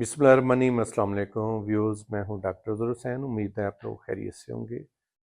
बिस्मिल्लाहिर्रहमानिर्रहीम। अस्सलाम वालेकुम व्यूअर्स, मैं हूं डॉक्टर ज़ुहर हुसैन। उम्मीद है आप लोग खैरियत से होंगे।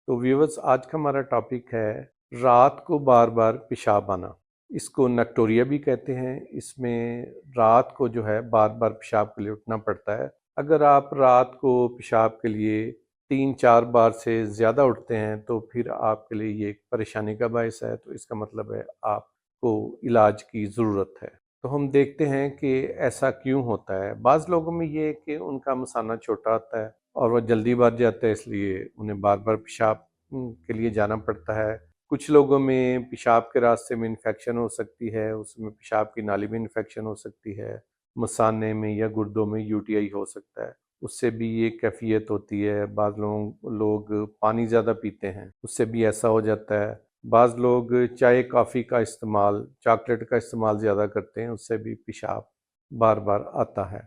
तो व्यूअर्स, आज का हमारा टॉपिक है रात को बार बार पेशाब आना। इसको नक्टोरिया भी कहते हैं। इसमें रात को जो है बार बार पेशाब के लिए उठना पड़ता है। अगर आप रात को पेशाब के लिए 3-4 बार से ज़्यादा उठते हैं तो फिर आपके लिए ये एक परेशानी का बायस है। तो इसका मतलब है आपको इलाज की ज़रूरत है। तो हम देखते हैं कि ऐसा क्यों होता है। बाज़ लोगों में ये है कि उनका मसाना छोटा होता है और वह जल्दी भर जाता है, इसलिए उन्हें बार बार पेशाब के लिए जाना पड़ता है। कुछ लोगों में पेशाब के रास्ते में इन्फेक्शन हो सकती है, उसमें पेशाब की नाली में इन्फेक्शन हो सकती है, मसाने में या गुर्दों में यूटीआई हो सकता है, उससे भी ये कैफियत होती है। बाज़ लोग पानी ज़्यादा पीते हैं, उससे भी ऐसा हो जाता है। बाज़ लोग चाय कॉफ़ी का इस्तेमाल, चॉकलेट का इस्तेमाल ज़्यादा करते हैं, उससे भी पेशाब बार बार आता है।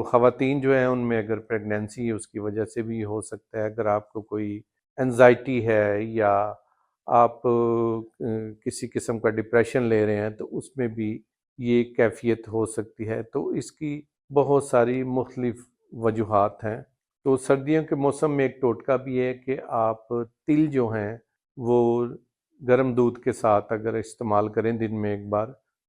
ख़वातीन जो हैं उनमें अगर प्रेगनेंसी है उसकी वजह से भी हो सकता है। अगर आपको कोई एंजाइटी है या आप किसी किस्म का डिप्रेशन ले रहे हैं तो उसमें भी ये कैफियत हो सकती है। तो इसकी बहुत सारी मुख्तलिफ वजूहात हैं। तो सर्दियों के मौसम में एक टोटका भी है कि आप तिल जो हैं वो गर्म दूध के साथ अगर इस्तेमाल करें दिन में एक बार,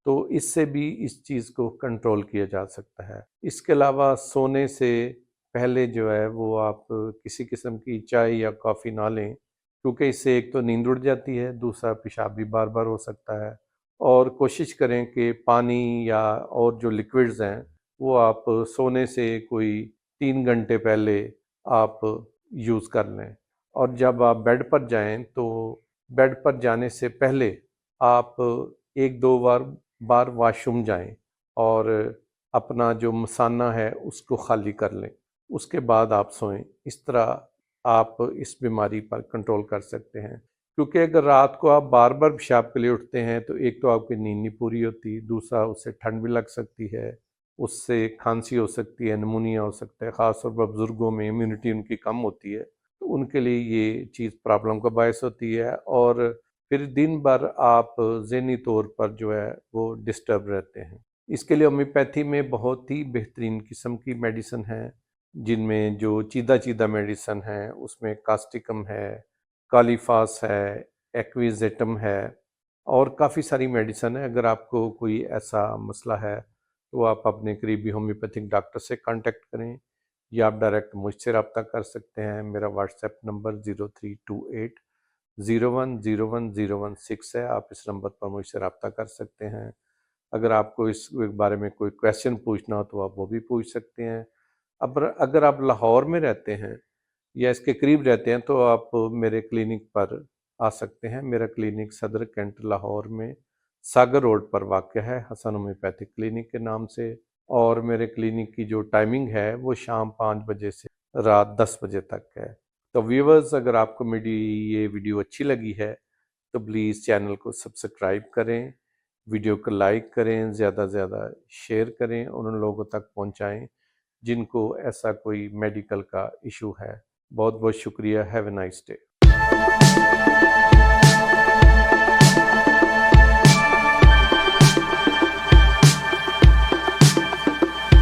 तो इससे भी इस चीज़ को कंट्रोल किया जा सकता है। इसके अलावा सोने से पहले जो है वो आप किसी किस्म की चाय या कॉफ़ी ना लें, क्योंकि इससे एक तो नींद उड़ जाती है, दूसरा पेशाब भी बार बार हो सकता है। और कोशिश करें कि पानी या और जो लिक्विड्स हैं वो आप सोने से कोई 3 घंटे पहले आप यूज़ कर लें। और जब आप बेड पर जाएं तो बेड पर जाने से पहले आप 1-2 बार वॉशरूम जाएं और अपना जो मसाना है उसको खाली कर लें, उसके बाद आप सोएं। इस तरह आप इस बीमारी पर कंट्रोल कर सकते हैं। क्योंकि अगर रात को आप बार बार पेशाब के लिए उठते हैं तो एक तो आपकी नींद नहीं पूरी होती, दूसरा उससे ठंड भी लग सकती है, उससे खांसी हो सकती है, निमोनिया हो सकता है। ख़ासतौर पर बुज़ुर्गों में इम्यूनिटी उनकी कम होती है, तो उनके लिए ये चीज़ प्रॉब्लम का बायस होती है। और फिर दिन भर आप ज़हनी तौर पर जो है वो डिस्टर्ब रहते हैं। इसके लिए होम्योपैथी में बहुत ही बेहतरीन किस्म की मेडिसिन है, जिनमें जो चीदा चीदा मेडिसिन है उसमें कास्टिकम है, कालीफास है, एक्विजेटम है और काफ़ी सारी मेडिसिन है। अगर आपको कोई ऐसा मसला है तो आप अपने करीबी होम्योपैथिक डॉक्टर से कांटेक्ट करें या आप डायरेक्ट मुझसे रब्ता कर सकते हैं। मेरा व्हाट्सएप नंबर 0328010116 है। आप इस नंबर पर मुझसे रब्ता कर सकते हैं। अगर आपको इस बारे में कोई क्वेश्चन पूछना हो तो आप वो भी पूछ सकते हैं। अब अगर आप लाहौर में रहते हैं या इसके करीब रहते हैं तो आप मेरे क्लिनिक पर आ सकते हैं। मेरा क्लिनिक सदर कैंट लाहौर में सागर रोड पर वाक़ है, हसन होम्योपैथिक क्लिनिक के नाम से। और मेरे क्लिनिक की जो टाइमिंग है वो शाम 5 बजे से रात 10 बजे तक है। तो व्यूअर्स, अगर आपको मेरी ये वीडियो अच्छी लगी है तो प्लीज़ चैनल को सब्सक्राइब करें, वीडियो को लाइक करें, ज़्यादा से ज़्यादा शेयर करें और उन लोगों तक पहुँचाएँ जिनको ऐसा कोई मेडिकल का इशू है। बहुत बहुत शुक्रिया। Have a nice day.